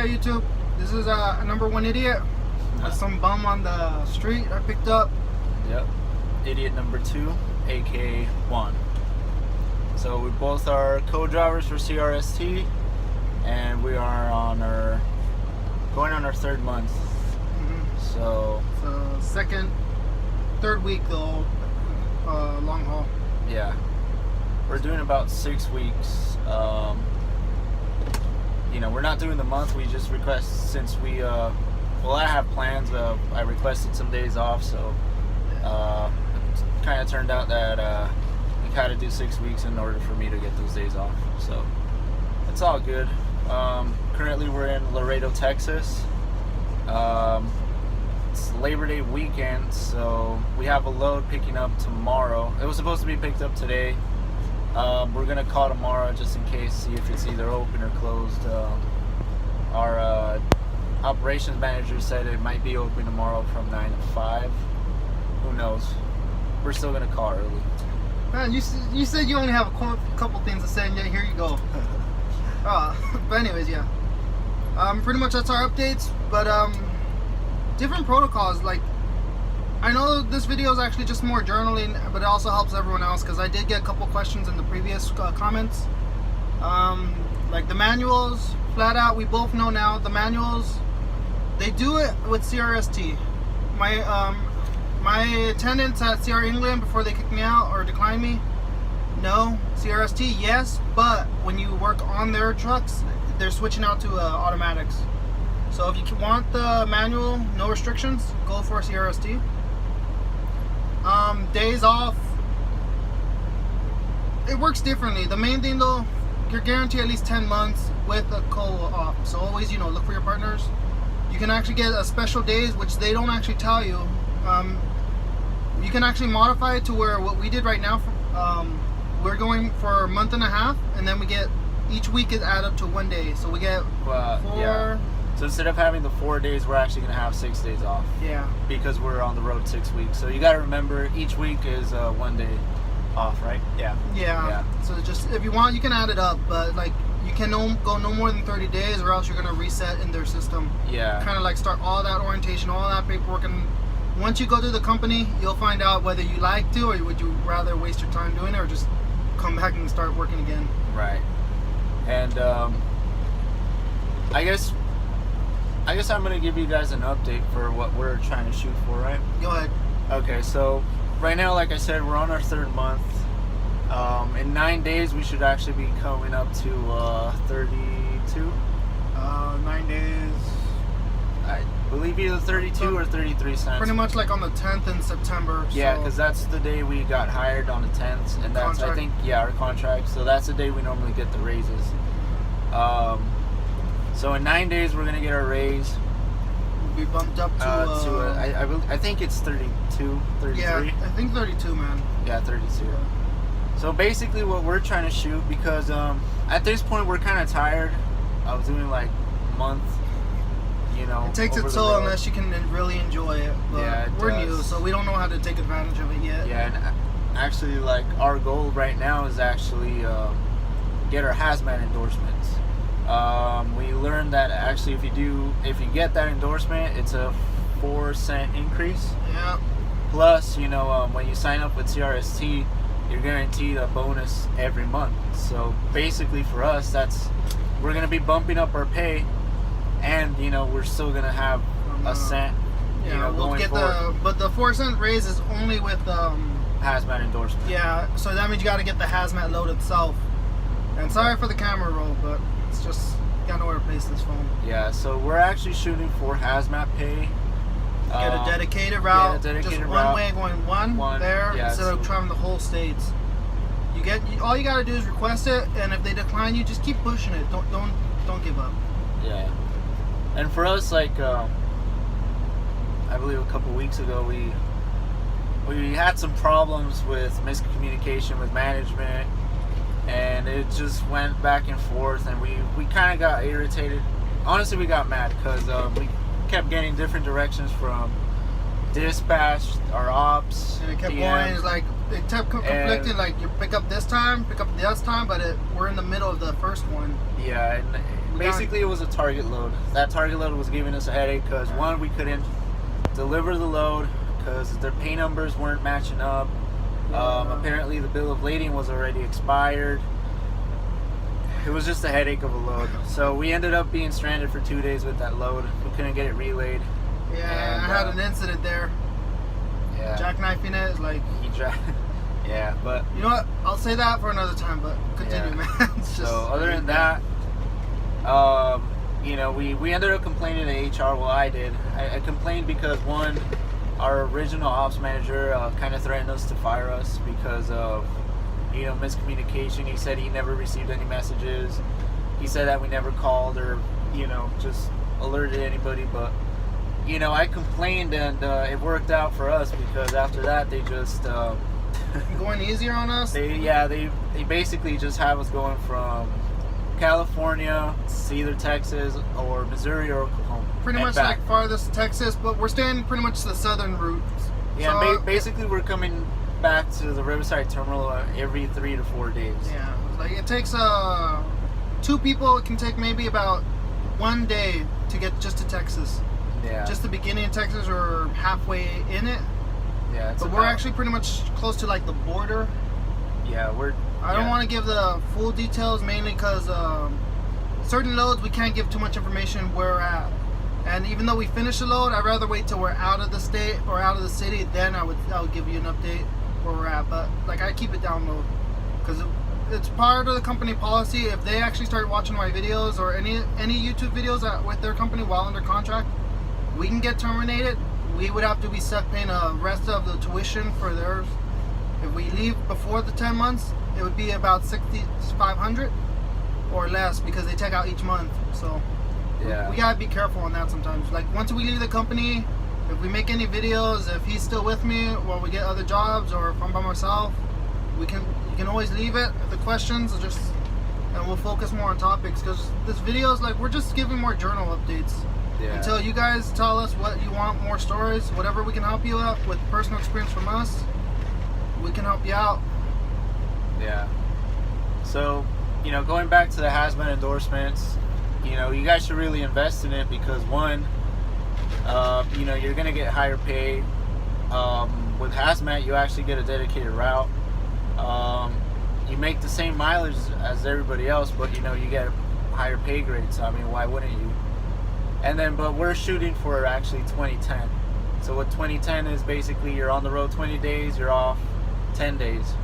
YouTube. This is a number one idiot. That's some bum on the street I picked up. Yep. Idiot number 2, aka Juan. So we both are co-drivers for CRST, and we are going on our 3rd month. So third week though, long haul. Yeah, we're doing about 6 weeks. We're not doing the month. We just request, since we I have plans. I requested some days off, so it kind of turned out that we had to do 6 weeks in order for me to get those days off. So it's all good. Currently we're in Laredo, Texas. It's Labor Day weekend, so we have a load picking up tomorrow. It was supposed to be picked up today. We're gonna call tomorrow just in case, see if it's either open or closed. Our operations manager said it might be open tomorrow from 9 to 5. Who knows? We're still gonna call early. Man, you said you only have a couple things to say, and yet here you go. But anyways, yeah. Pretty much that's our updates. But different protocols. Like, I know this video is actually just more journaling, but it also helps everyone else because I did get a couple questions in the previous comments. Like the manuals, flat out, we both know now the manuals. They do it with CRST. My attendants at CR England, before they kick me out or decline me, no. CRST, yes, but when you work on their trucks, they're switching out to automatics. So if you want the manual, no restrictions, go for CRST. Days off, it works differently. The main thing though, you're guaranteed at least 10 months with a co-op. So always, look for your partners. You can actually get a special days, which they don't actually tell you. You can actually modify it to where what we did right now, we're going for a month and a half, and then we get, each week is add up to 1 day. So we get 4. Yeah. So instead of having the 4 days, we're actually going to have 6 days off. Yeah. Because we're on the road 6 weeks. So you got to remember, each week is 1 day off, right? Yeah. Yeah. So just, if you want, you can add it up, but like, you can go no more than 30 days, or else you're going to reset in their system. Yeah. Kind of like start all that orientation, all that paperwork, and once you go to the company, you'll find out whether you like to, or would you rather waste your time doing it, or just come back and start working again. Right. And I guess I'm going to give you guys an update for what we're trying to shoot for, right? Go ahead. Okay, so right now, like I said, we're on our 3rd month. In 9 days, we should actually be coming up to 32. 9 days. I believe either 32 or 33 cents. Pretty much like on the 10th in September. Yeah, because that's the day we got hired, on the 10th, and that's contract. I think our contract. So that's the day we normally get the raises. So in 9 days, we're gonna get our raise. We'll be bumped up to I think it's 32, 33. Yeah, I think 32, man. Yeah, 32. Yeah. So basically, what we're trying to shoot, because at this point we're kind of tired of doing like a month. It takes its toll unless you can really enjoy it. But yeah, we're new, so we don't know how to take advantage of it yet. Yeah, and actually, like, our goal right now is actually get our hazmat endorsements. We learned that actually if you get that endorsement, it's a 4-cent increase. Yeah. Plus, when you sign up with CRST, you're guaranteed a bonus every month. So basically for us, we're going to be bumping up our pay, and we're still going to have a cent. Yeah, we'll going get forward. but the 4-cent raise is only with hazmat endorsement. Yeah, so that means you got to get the hazmat load itself. And sorry for the camera roll, but it's just got nowhere to place this phone. Yeah, so we're actually shooting for hazmat pay. Get a dedicated route, just one route. way going one there, instead of traveling the whole states. All you gotta do is request it, and if they decline you, just keep pushing it. Don't give up. Yeah. And for us, like I believe a couple weeks ago, we had some problems with miscommunication with management, and it just went back and forth, and we kind of got irritated. Honestly, we got mad because we kept getting different directions from dispatch, our ops, and it kept DM. going. It's like, They kept conflicting, like you pick up this time, but we're in the middle of the first one. Yeah, and basically it was a target load. That target load was giving us a headache because one, we couldn't deliver the load because their pay numbers weren't matching up. Apparently the bill of lading was already expired. It was just a headache of a load. So we ended up being stranded for 2 days with that load. We couldn't get it relayed. Yeah, and, I had an incident there. Yeah. Jackknifing it is like... Yeah, but... You know what? I'll say that for another time, but continue, man. It's just, so other than that, you know, we ended up complaining to HR. Well, I did. I complained because, one, our original ops manager kind of threatened us to fire us because of, you know, miscommunication. He said he never received any messages. He said that we never called or, you know, just alerted anybody. But, you know, I complained and it worked out for us because after that they just... going easier on us? They basically just have us going from California to either Texas or Missouri or Oklahoma. Pretty much back. like farthest Texas, but we're staying pretty much the southern route. Yeah, so, basically we're coming back to the Riverside Terminal every 3 to 4 days. Yeah, like it takes 2 people. It can take maybe about 1 day to get just to Texas. Yeah. Just the beginning of Texas or halfway in it. Yeah, but we're actually pretty much close to like the border. Yeah, I don't want to give the full details mainly because certain loads we can't give too much information where we're at. And even though we finish the load, I'd rather wait till we're out of the state or out of the city. Then I would give you an update where we're at. But like I keep it down low because it's part of the company policy. If they actually start watching my videos or any YouTube videos with their company while under contract, we can get terminated. We would have to be stuck paying the rest of the tuition for theirs. If we leave before the 10 months, it would be about $6,500 or less because they take out each month. So yeah, we gotta be careful on that sometimes. Like once we leave the company, if we make any videos, if he's still with me while we get other jobs, or if I'm by myself, you can always leave it. If the questions are just, and we'll focus more on topics because this video is like we're just giving more journal updates. Yeah. Until you guys tell us what you want, more stories, whatever we can help you out with personal experience from us, we can help you out. Yeah. So, you know, going back to the hazmat endorsements, you know, you guys should really invest in it because one, you know, you're gonna get higher pay. With hazmat, you actually get a dedicated route. You make the same mileage as everybody else, but you know, you get higher pay grades. So, I mean, why wouldn't you? And then, but we're shooting for actually 2010. So what 2010 is basically you're on the road 20 days, you're off 10 days.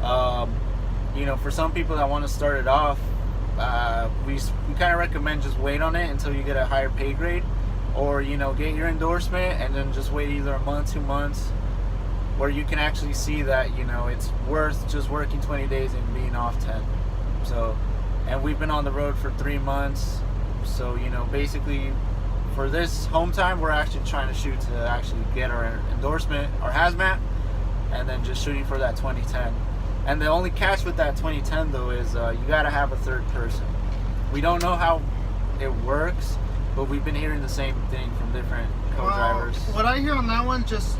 You know, for some people that want to start it off, we kind of recommend just wait on it until you get a higher pay grade, or you know, get your endorsement and then just wait either a month, 2 months, where you can actually see that you know it's worth just working 20 days and being off 10. So, and we've been on the road for 3 months. So, you know, basically for this home time, we're actually trying to shoot to actually get our endorsement, our hazmat, and then just shooting for that 2010. And the only catch with that 2010 though is you got to have a third person. We don't know how it works, but we've been hearing the same thing from different co-drivers. What I hear on that one, just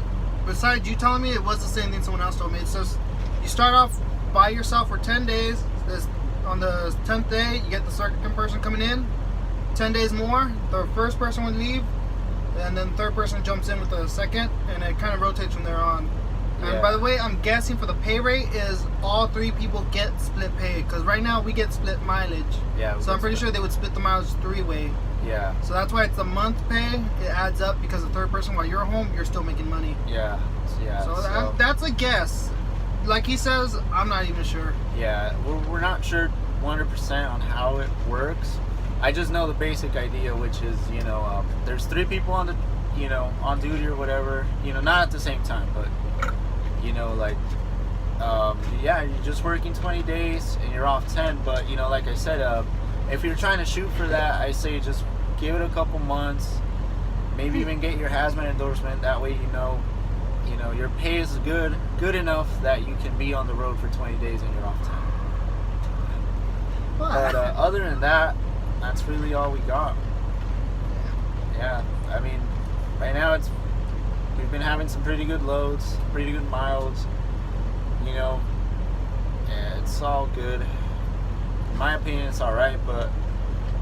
besides you telling me, it was the same thing someone else told me. It says you start off by yourself for 10 days. On the 10th day, you get the second person coming in. 10 days more, the first person would leave, and then the third person jumps in with the second, and it kind of rotates from there on. And by the way, I'm guessing for the pay rate is all 3 people get split pay, because right now we get split mileage. Yeah. So I'm pretty sure they would split the mileage 3-way. Yeah. So that's why it's the month pay. It adds up because the third person, while you're home, you're still making money. Yeah. Yeah. So that's a guess. Like he says, I'm not even sure. Yeah, we're not sure 100% on how it works. I just know the basic idea, which is, you know, there's 3 people on the, you know, on duty or whatever, you know, not at the same time, but, you know, like, yeah, you're just working 20 days and you're off 10, but, you know, like I said, if you're trying to shoot for that, I say just give it a couple months, maybe even get your hazmat endorsement, that way, you know, your pay is good enough that you can be on the road for 20 days and you're off 10. But other than that, that's really all we got. Yeah, I mean, right now we've been having some pretty good loads, pretty good miles. you know, yeah, it's all good. In my opinion, it's all right, but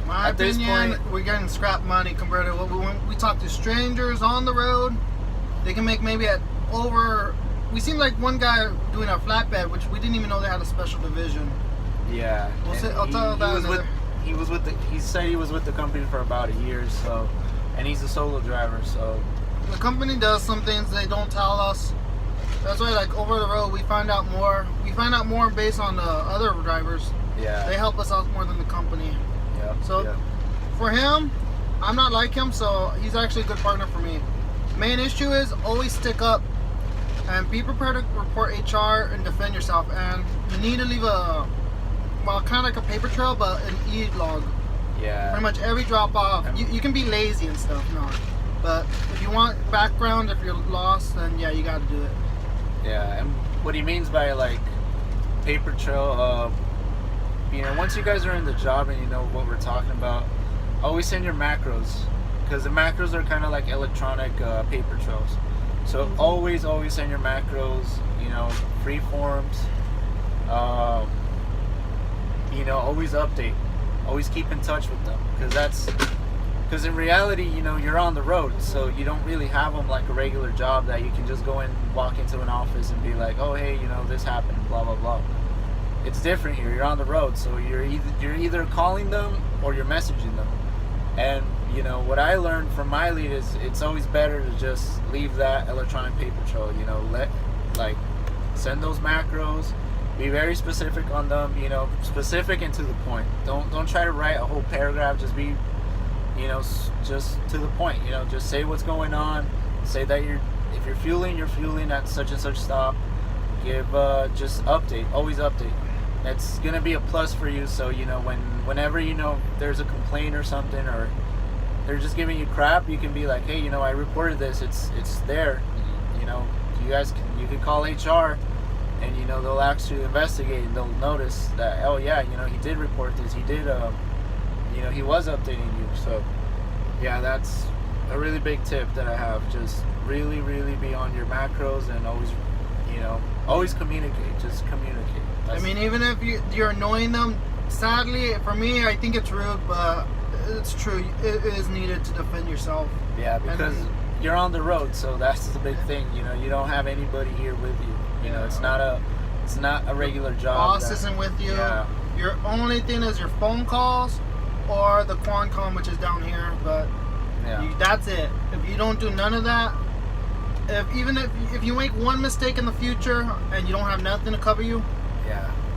My at this opinion, point, we're getting scrap money compared to what when we talk to strangers on the road. They can make maybe at over. We seen like one guy doing a flatbed, which we didn't even know they had a special division. yeah. We'll and say, I'll tell that another. he said he was with the company for about a year, so, and he's a solo driver, so. The company does some things they don't tell us. That's why, like over the road, we find out more. We find out more based on the other drivers. Yeah. They help us out more than the company. Yeah. So yeah. for him, I'm not like him, so he's actually a good partner for me. Main issue is always stick up and be prepared to report HR and defend yourself. And you need to leave a, well, kind of like a paper trail, but an e-log. Yeah. Pretty much every drop off. You can be lazy and stuff, no. But if you want background, if you're lost, then yeah, you got to do it. Yeah, and what he means by like paper trail, you know, once you guys are in the job and you know what we're talking about, always send your macros, because the macros are kind of like electronic paper trails. So always send your macros, you know, free forms, you know, always update, always keep in touch with them, because in reality, you know, you're on the road, so you don't really have them like a regular job that you can just go and walk into an office and be like, oh, hey, you know, this happened, blah, blah, blah. It's different here. You're on the road, so you're either calling them or you're messaging them. And, you know, what I learned from my lead is it's always better to just leave that electronic paper trail, you know, send those macros, be very specific on them, you know, specific and to the point. Don't try to write a whole paragraph, just be, you know, just to the point, you know, just say what's going on, say that if you're fueling at such and such stop, give, just update, always update. That's gonna be a plus for you, so, you know, whenever, you know, there's a complaint or something, or they're just giving you crap, you can be like, hey, you know, I reported this, it's there, you know, you can call HR, and, you know, they'll actually investigate, and they'll notice that, oh yeah, you know, he did report this, he did, you know, he was updating you. So yeah, that's a really big tip that I have. Just really be on your macros, and always, you know, always communicate. Just communicate. I mean, even if you're annoying them, sadly, for me, I think it's rude, but it's true. It is needed to defend yourself. Yeah, because you're on the road, so that's the big thing. You know, you don't have anybody here with you. You know, it's not a regular job. Boss isn't with you. Yeah. Your only thing is your phone calls or the Quancom, which is down here, but that's it. If you don't do none of that, if you make one mistake in the future and you don't have nothing to cover you,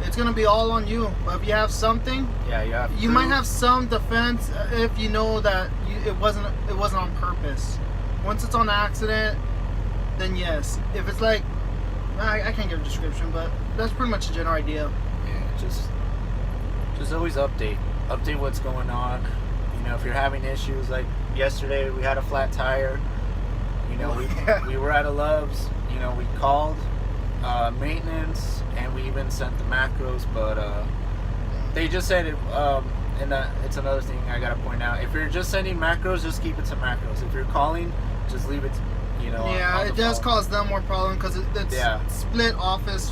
it's gonna be all on you. But if you have something, you might have some defense if you know that it wasn't on purpose. Once it's on accident, then yes. If it's like, I can't give a description, but that's pretty much the general idea. Yeah, just always update what's going on. You know, if you're having issues, like yesterday we had a flat tire, you know, we were at a Love's, you know, we called maintenance, and we even sent the macros, but they just said it, and it's another thing I gotta point out, if you're just sending macros, just keep it to macros. If you're calling, just leave it, you know, on it does cause them more problem, because it's split office.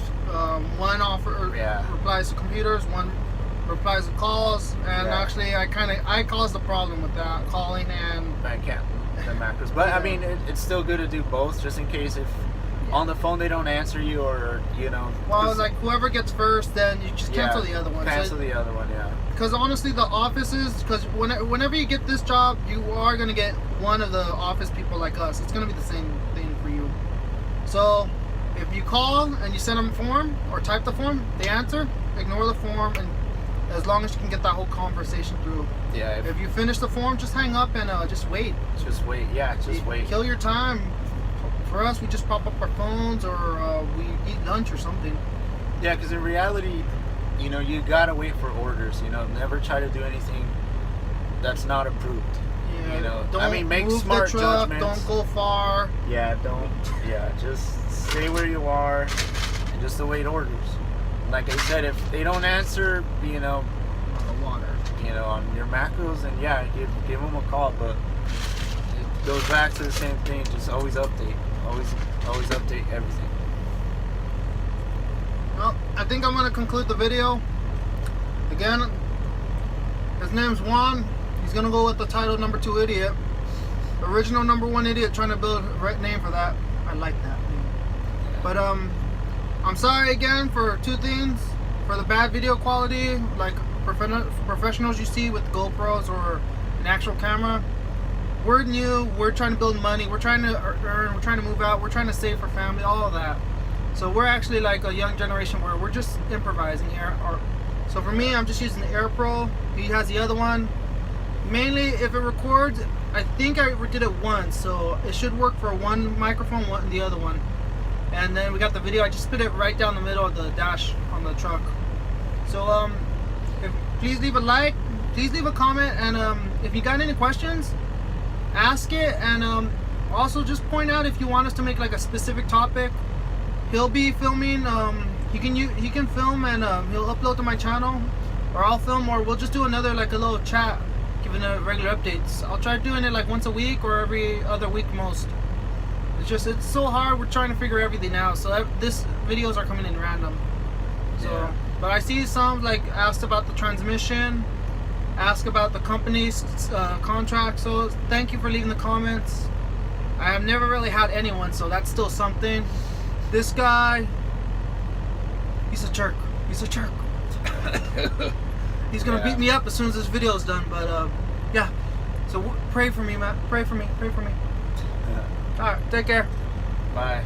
One replies to computers, one replies to calls, and actually I caused the problem with that, calling and the macros. But I mean, it's still good to do both, just in case if on the phone they don't answer you, or, you know, well, like whoever gets first, then you just cancel the other one. The other one, because honestly, the offices, because whenever you get this job, you are going to get one of the office people like us. It's going to be the same thing for you. So if you call and you send them a form or type the form, they answer, ignore the form, and as long as you can get that whole conversation through. If you finish the form, just hang up and just wait. Just wait. Kill your time. For us, we just pop up our phones, or we eat lunch or something. Yeah, because in reality, you know, you gotta wait for orders. You know, never try to do anything that's not approved. Yeah, you know, don't I mean, make move smart the truck, judgments. Don't go far. Just stay where you are and just await orders. Like I said, if they don't answer, you know, on the water, you know, on your macros, then give them a call. But it goes back to the same thing. Just always update. Always update everything. I think I'm gonna conclude the video. Again, his name's Juan. He's gonna go with the title number 2 idiot. Original number 1 idiot, trying to build a right name for that. I like that name. But I'm sorry again for 2 things. For the bad video quality, like professionals you see with GoPros or an actual camera. We're new, we're trying to build money, we're trying to earn, we're trying to move out, we're trying to save for family, all of that. So we're actually like a young generation where we're just improvising here. So for me, I'm just using the Air Pro. He has the other one. Mainly, if it records, I think I did it once, so it should work for one microphone, one the other one. And then we got the video. I just put it right down the middle of the dash on the truck. So please leave a like, please leave a comment, and if you got any questions, ask it, and also just point out if you want us to make like a specific topic. He'll be filming. He can film and he'll upload to my channel, or I'll film, or we'll just do another like a little chat, giving regular updates. I'll try doing it like once a week or every other week most. It's so hard. We're trying to figure everything out. So this videos are coming in random. So, yeah. But I see some like asked about the transmission, ask about the company's contract. So thank you for leaving the comments. I have never really had anyone, so that's still something. This guy, he's a jerk. He's a jerk. He's gonna beat me up as soon as this video is done. But yeah. So pray for me, man. Pray for me. Pray for me. All right. Take care. Bye.